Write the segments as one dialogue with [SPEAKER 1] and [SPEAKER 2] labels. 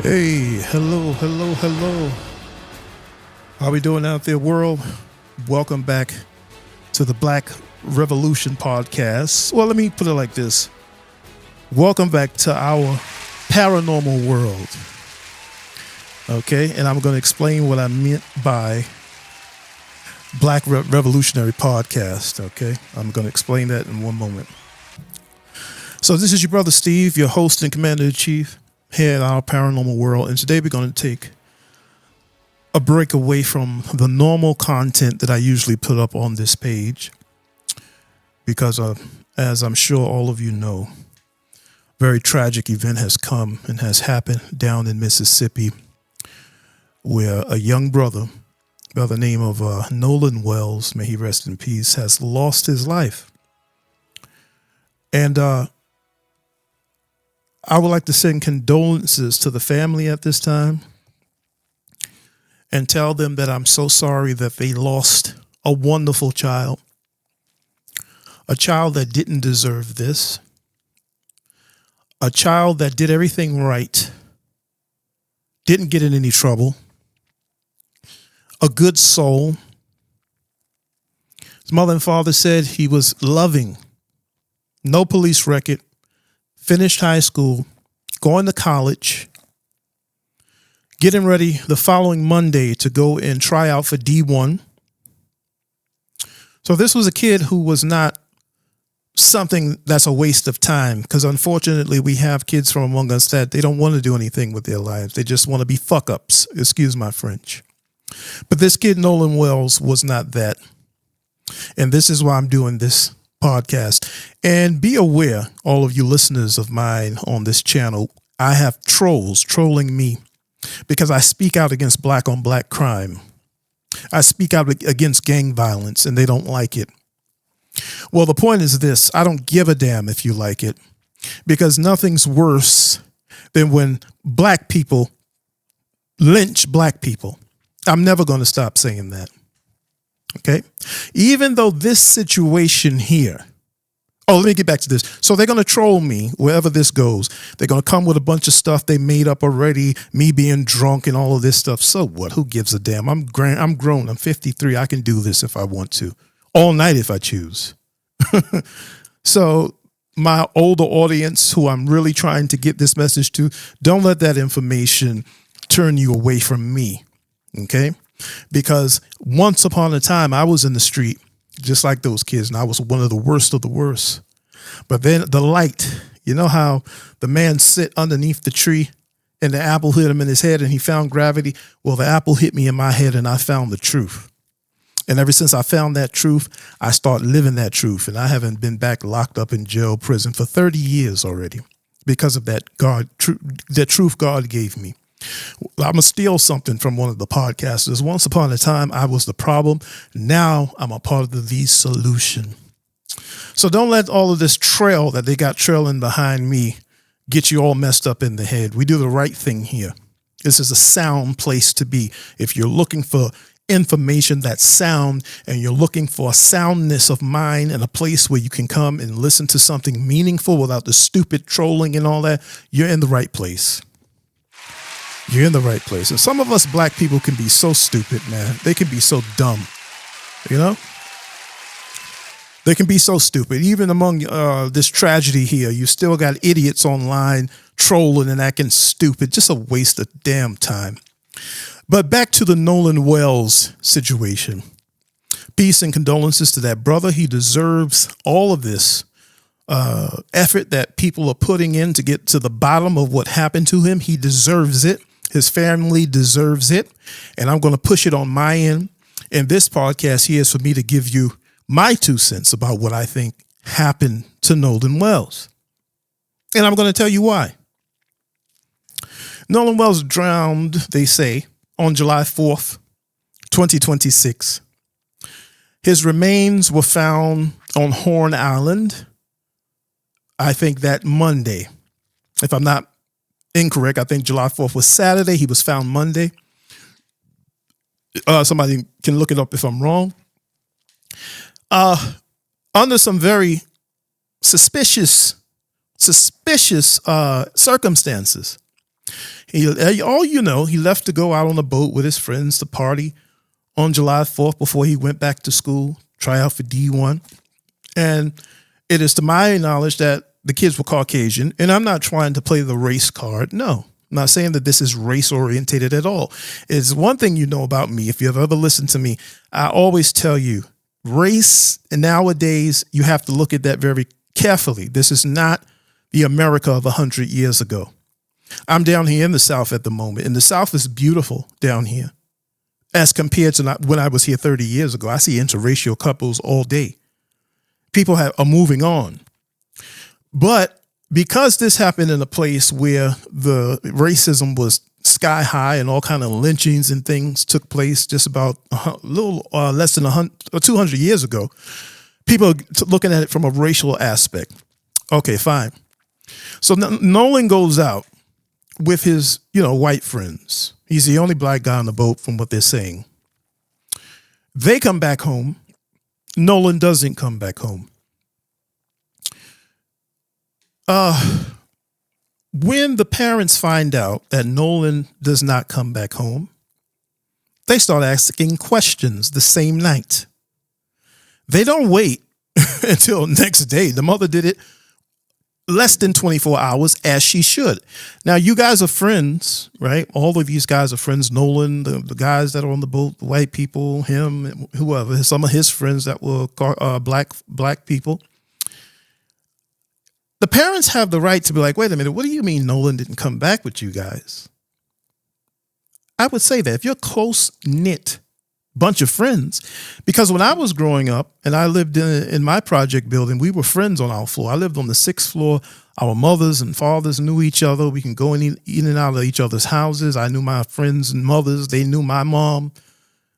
[SPEAKER 1] Hey, hello. How we doing out there, world? Welcome back to the Black Revolution podcast. Well, let me put it like this. Welcome back to our paranormal world. Okay, and I'm going to explain what I meant by Black Revolutionary podcast. Okay, I'm going to explain that in one moment. So this is your brother Steve, your host and commander-in-chief here in our paranormal world, and today we're going to take a break away from the normal content that I usually put up on this page because, as I'm sure all of you know, a very tragic event has come and has happened down in Mississippi where a young brother by the name of Nolan Wells, may he rest in peace, has lost his life. And I would like to send condolences to the family at this time and tell them that I'm so sorry that they lost a wonderful child, a child that didn't deserve this, a child that did everything right, didn't get in any trouble, a good soul. His mother and father said he was loving, no police record, finished high school, going to college, getting ready the following Monday to go and try out for D1. So this was a kid who was not something that's a waste of time, because unfortunately we have kids from among us that they don't want to do anything with their lives. They just want to be fuck ups. Excuse my French. But this kid, Nolan Wells, was not that. And this is why I'm doing this podcast. And be aware, all of you listeners of mine on this channel, I have trolls trolling me because I speak out against black on black crime. I speak out against gang violence and they don't like it. Well, the point is this: I don't give a damn if you like it, because nothing's worse than when black people lynch black people. I'm never going to stop saying that. Okay. Even though this situation here, let me get back to this. So they're going to troll me wherever this goes. They're going to come with a bunch of stuff they made up already, me being drunk and all of this stuff. So what? Who gives a damn? I'm grown. I'm 53. I can do this if I want to, all night if I choose. So my older audience, who I'm really trying to get this message to, don't let that information turn you away from me. Okay. Because once upon a time I was in the street just like those kids, and I was one of the worst of the worst. But then the light, you know how the man sit underneath the tree and the apple hit him in his head and he found gravity? Well, the apple hit me in my head and I found the truth. And ever since I found that truth, I started living that truth. And I haven't been back locked up in jail, prison for 30 years already because of that truth God gave me. I'm going to steal something from one of the podcasters. Once upon a time, I was the problem. Now I'm a part of the solution. So don't let all of this trail that they got trailing behind me get you all messed up in the head. We do the right thing here. This is a sound place to be. If you're looking for information that's sound and you're looking for a soundness of mind and a place where you can come and listen to something meaningful without the stupid trolling and all that, you're in the right place. You're in the right place. And some of us black people can be so stupid, man. They can be so dumb, you know? They can be so stupid. Even among this tragedy here, you still got idiots online trolling and acting stupid. Just a waste of damn time. But back to the Nolan Wells situation. Peace and condolences to that brother. He deserves all of this effort that people are putting in to get to the bottom of what happened to him. He deserves it. His family deserves it. And I'm going to push it on my end. And this podcast here is for me to give you my 2 cents about what I think happened to Nolan Wells. And I'm going to tell you why. Nolan Wells drowned, they say, on July 4th, 2026. His remains were found on Horn Island, I think that Monday. If I'm not incorrect, I think July 4th was Saturday. He was found Monday. Somebody can look it up if I'm wrong. Under some very suspicious circumstances. He left to go out on a boat with his friends to party on July 4th before he went back to school, try out for D1. And it is to my knowledge that the kids were Caucasian. And I'm not trying to play the race card. No, I'm not saying that this is race orientated at all. It's one thing you know about me. If you've ever listened to me, I always tell you race, and nowadays you have to look at that very carefully. This is not the America of 100 years ago. I'm down here in the South at the moment, and the South is beautiful down here as compared to when I was here 30 years ago. I see interracial couples all day. People are moving on. But because this happened in a place where the racism was sky high and all kind of lynchings and things took place just about a little less than 100 or 200 years ago, people are looking at it from a racial aspect. Okay, fine. So Nolan goes out with his, white friends. He's the only black guy on the boat from what they're saying. They come back home. Nolan doesn't come back home. When the parents find out that Nolan does not come back home, they start asking questions the same night. They don't wait until next day. The mother did it less than 24 hours, as she should. Now, you guys are friends, right? All of these guys are friends. Nolan, the guys that are on the boat, the white people, him, whoever, some of his friends that were black people. The parents have the right to be like, wait a minute, what do you mean Nolan didn't come back with you guys? I would say that if you're a close-knit bunch of friends, because when I was growing up and I lived in my project building, we were friends on our floor. I lived on the 6th floor. Our mothers and fathers knew each other. We can go in and out of each other's houses. I knew my friends and mothers. They knew my mom,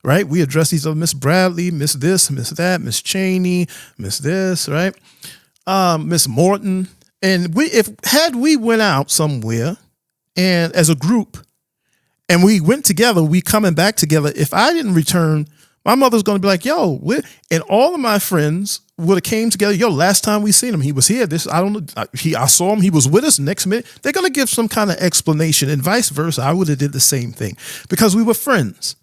[SPEAKER 1] right? We addressed each other, Miss Bradley, Miss this, Miss that, Miss Cheney, Miss this, right? Miss Morton. And had we went out somewhere and as a group and we went together, we coming back together. If I didn't return, my mother's going to be like, yo, and all of my friends would have came together. Yo, last time we seen him, he was here. I don't know. I saw him. He was with us. Next minute, they're going to give some kind of explanation, and vice versa. I would have did the same thing because we were friends.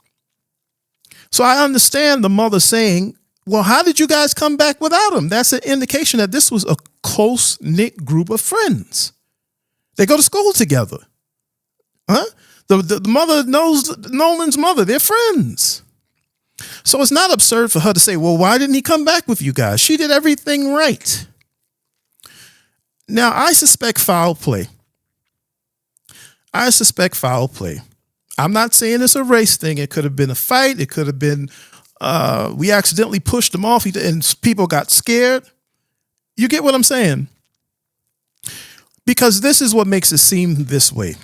[SPEAKER 1] So I understand the mother saying, well, how did you guys come back without him? That's an indication that this was a close-knit group of friends. They go to school together. Huh? The mother knows Nolan's mother. They're friends. So it's not absurd for her to say, well, why didn't he come back with you guys? She did everything right. Now, I suspect foul play. I'm not saying it's a race thing. It could have been a fight. It could have been we accidentally pushed him off and people got scared. You get what I'm saying? Because this is what makes it seem this way.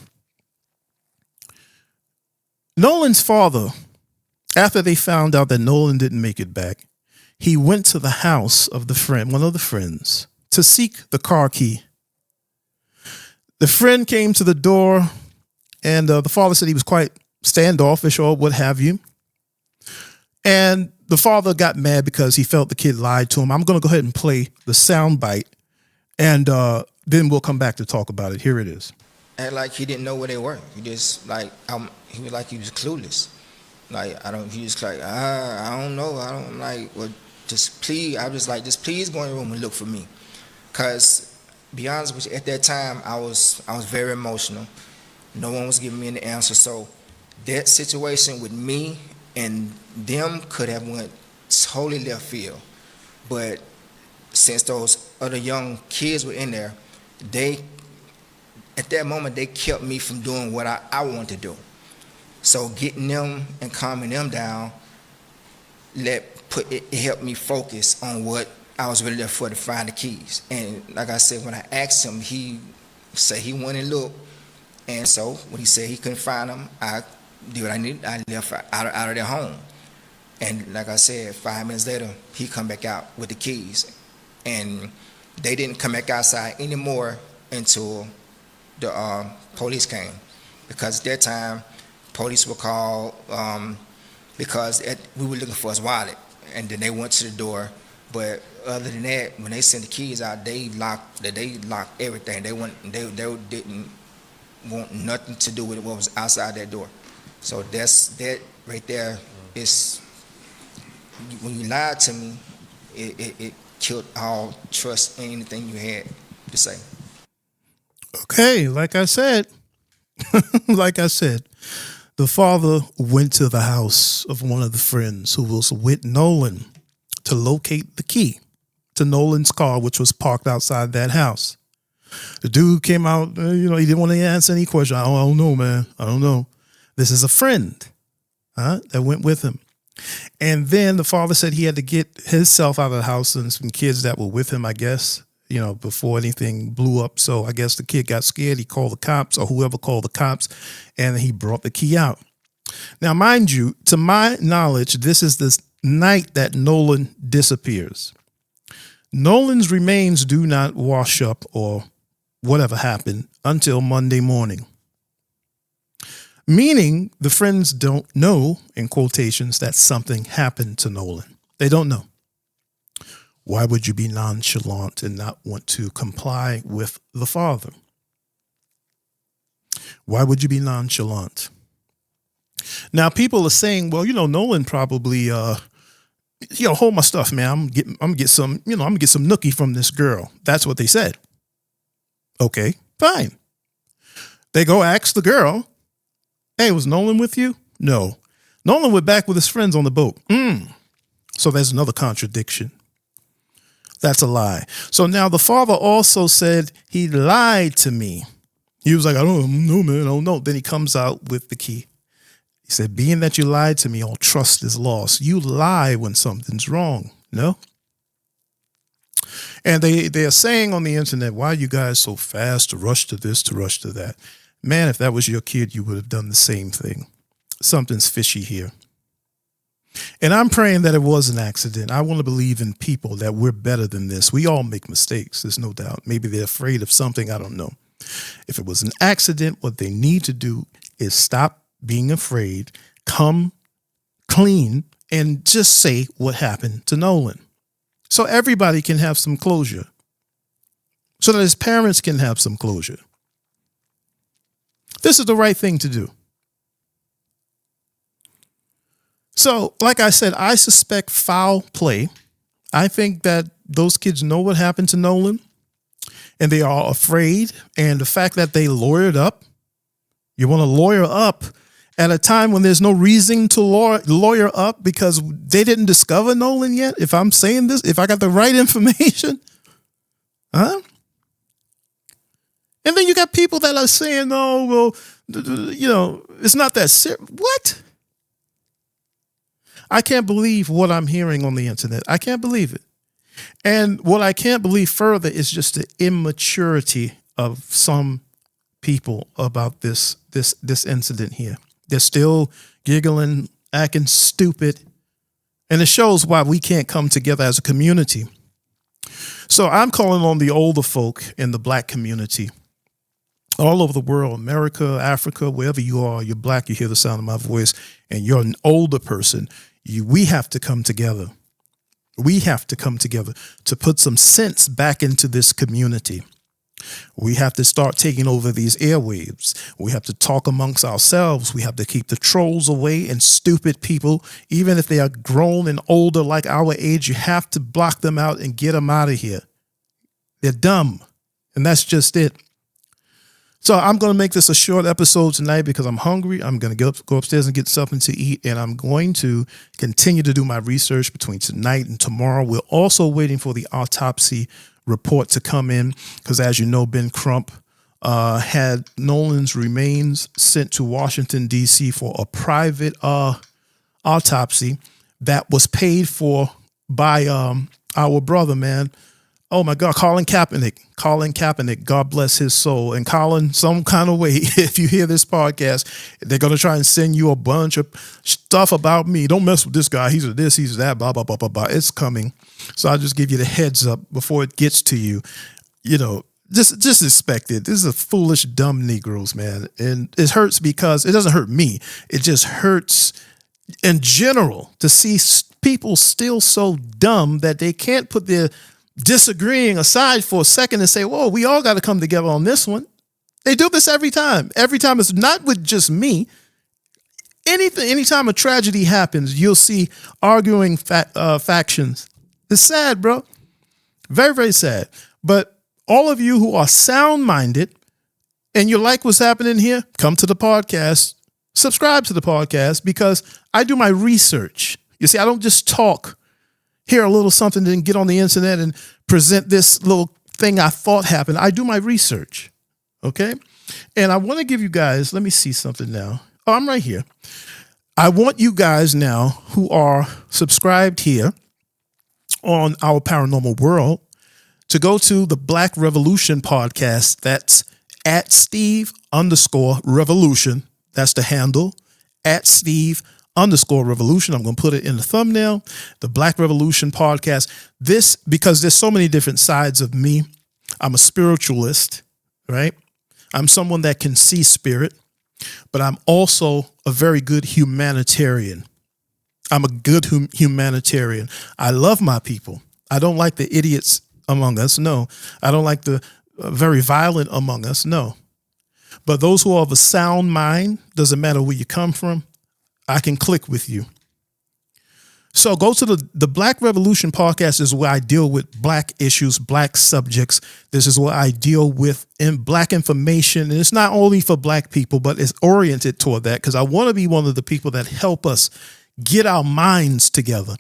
[SPEAKER 1] Nolan's father, after they found out that Nolan didn't make it back, he went to the house of one of the friends, to seek the car key. The friend came to the door, and the father said he was quite standoffish or what have you. And the father got mad because he felt the kid lied to him. I'm going to go ahead and play the sound bite, and then we'll come back to talk about it. Here it is.
[SPEAKER 2] Act like he didn't know where they were. He just he was like he was clueless. He was like, I don't know. Well, just please. I was like, just please go in the room and look for me. Cause, be honest with you, at that time I was very emotional. No one was giving me any answer. So that situation with me and them could have went totally left field. But since those other young kids were in there, at that moment, they kept me from doing what I wanted to do. So getting them and calming them down, it helped me focus on what I was really there for, to find the keys. And like I said, when I asked him, he said he went and looked. And so when he said he couldn't find them, I did what I needed. I left out of their home. And like I said, 5 minutes later, he come back out with the keys. And they didn't come back outside anymore until the police came, because at that time police were called because we were looking for his wallet, and then they went to the door. But other than that, when they sent the keys out, they locked everything. They didn't want nothing to do with what was outside that door. So that right there is, when you lied to me, it killed all trust in anything you had to say.
[SPEAKER 1] Okay, like I said, the father went to the house of one of the friends who was with Nolan to locate the key to Nolan's car, which was parked outside that house. The dude came out, he didn't want to answer any question. I don't know, man. I don't know. This is a friend that went with him. And then the father said he had to get himself out of the house and some kids that were with him, I guess, before anything blew up. So I guess the kid got scared. He called the cops, or whoever called the cops, and he brought the key out. Now, mind you, to my knowledge, this is the night that Nolan disappears. Nolan's remains do not wash up or whatever happened until Monday morning. Meaning the friends don't know, in quotations, that something happened to Nolan. They don't know. Why would you be nonchalant and not want to comply with the father? Why would you be nonchalant? Now, people are saying, well, Nolan probably, hold my stuff, man. I'm gonna get some nookie from this girl. That's what they said. Okay, fine. They go ask the girl, hey, was Nolan with you? No. Nolan went back with his friends on the boat. So there's another contradiction. That's a lie. So now the father also said he lied to me. He was like, I don't know, man. I don't know. Then he comes out with the key. He said, being that you lied to me, all trust is lost. You lie when something's wrong. No? And they are saying on the internet, why are you guys so fast to rush to this, to rush to that? Man, if that was your kid, you would have done the same thing. Something's fishy here. And I'm praying that it was an accident. I want to believe in people that we're better than this. We all make mistakes. There's no doubt. Maybe they're afraid of something. I don't know. If it was an accident, what they need to do is stop being afraid, come clean, and just say what happened to Nolan. So everybody can have some closure. So that his parents can have some closure. This is the right thing to do. So, like I said, I suspect foul play. I think that those kids know what happened to Nolan, and they are afraid. And the fact that they lawyered up, you want to lawyer up at a time when there's no reason to lawyer up because they didn't discover Nolan yet. If I'm saying this, if I got the right information, And then you got people that are saying, "Oh, well, it's not that serious." What? I can't believe what I'm hearing on the internet. I can't believe it. And what I can't believe further is just the immaturity of some people about this incident here. They're still giggling, acting stupid. And it shows why we can't come together as a community. So I'm calling on the older folk in the black community all over the world, America, Africa, wherever you are, you're black, you hear the sound of my voice, and you're an older person. We have to come together. We have to come together to put some sense back into this community. We have to start taking over these airwaves. We have to talk amongst ourselves. We have to keep the trolls away and stupid people. Even if they are grown and older like our age, you have to block them out and get them out of here. They're dumb. And that's just it. So I'm going to make this a short episode tonight because I'm hungry. I'm going to go upstairs and get something to eat, and I'm going to continue to do my research between tonight and tomorrow. We're also waiting for the autopsy report to come in because, as you know, Ben Crump had Nolan's remains sent to Washington, D.C. for a private autopsy that was paid for by our brother, man. Oh my God, Colin Kaepernick, God bless his soul. And Colin, some kind of way, if you hear this podcast, they're going to try and send you a bunch of stuff about me. Don't mess with this guy. He's a this, he's that, blah, blah, blah, blah, blah. It's coming. So I'll just give you the heads up before it gets to you. Just expect it. This is a foolish, dumb Negroes, man. And it hurts because it doesn't hurt me. It just hurts in general to see people still so dumb that they can't put their disagreeing aside for a second and say, whoa, we all got to come together on this one. They do this every time. Every time. It's not with just me. Anytime a tragedy happens, you'll see arguing factions. It's sad, bro. Very, very sad. But all of you who are sound-minded and you like what's happening here, come to the podcast, subscribe to the podcast, because I do my research. You see, I don't just talk, hear a little something, then get on the internet and present this little thing I thought happened. I do my research, okay? And I want to give you guys, let me see something now. Oh, I'm right here. I want you guys now who are subscribed here on our Paranormal World to go to the Black Revolution podcast. That's at Steve_Revolution. That's the handle, at Steve_Revolution. I'm going to put it in the thumbnail, the Black Revolution podcast. This, because there's so many different sides of me. I'm a spiritualist, right? I'm someone that can see spirit, but I'm also a very good humanitarian. I'm a good humanitarian. I love my people. I don't like the idiots among us. No. I don't like the very violent among us. No. But those who are of a sound mind, doesn't matter where you come from, I can click with you. So go to the Black Revolution podcast is where I deal with black issues, black subjects. This is where I deal with black information. And it's not only for black people, but it's oriented toward that, because I want to be one of the people that help us get our minds together.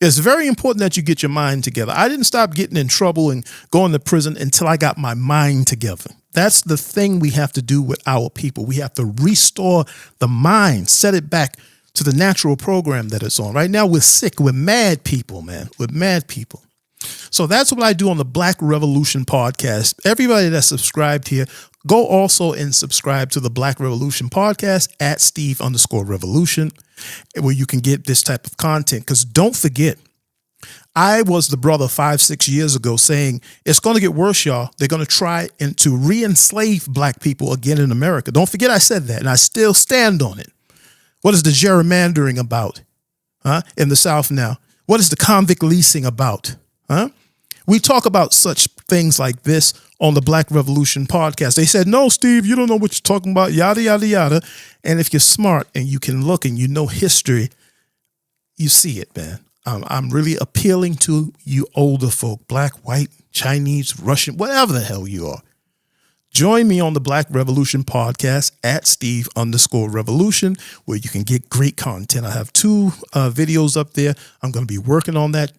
[SPEAKER 1] It's very important that you get your mind together. I didn't stop getting in trouble and going to prison until I got my mind together. That's the thing we have to do with our people. We have to restore the mind, set it back to the natural program that it's on. Right now, we're sick. We're mad people, man. We're mad people. So that's what I do on the Black Revolution podcast. Everybody that's subscribed here, go also and subscribe to the Black Revolution podcast at Steve_Revolution, where you can get this type of content. Because don't forget, I was the brother 5-6 years ago saying it's going to get worse, y'all. They're going to try and to re-enslave black people again in America. Don't forget I said that, and I still stand on it. What is the gerrymandering about in the South now? What is the convict leasing about? We talk about such things like this on the Black Revolution podcast. They said, no, Steve, you don't know what you're talking about, yada, yada, yada. And if you're smart and you can look and you know history, you see it, man. I'm really appealing to you older folk, black, white, Chinese, Russian, whatever the hell you are. Join me on the Black Revolution podcast at Steve_Revolution, where you can get great content. I have 2 videos up there. I'm going to be working on that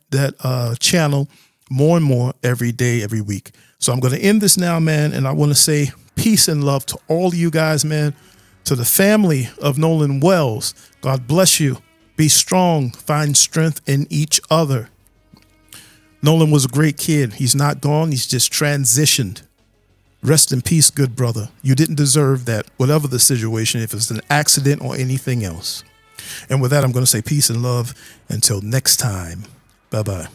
[SPEAKER 1] channel more and more every day, every week. So I'm going to end this now, man. And I want to say peace and love to all of you guys, man. To the family of Nolan Ewlls, God bless you. Be strong. Find strength in each other. Nolan was a great kid. He's not gone. He's just transitioned. Rest in peace, good brother. You didn't deserve that, whatever the situation, if it's an accident or anything else. And with that, I'm going to say peace and love until next time. Bye-bye.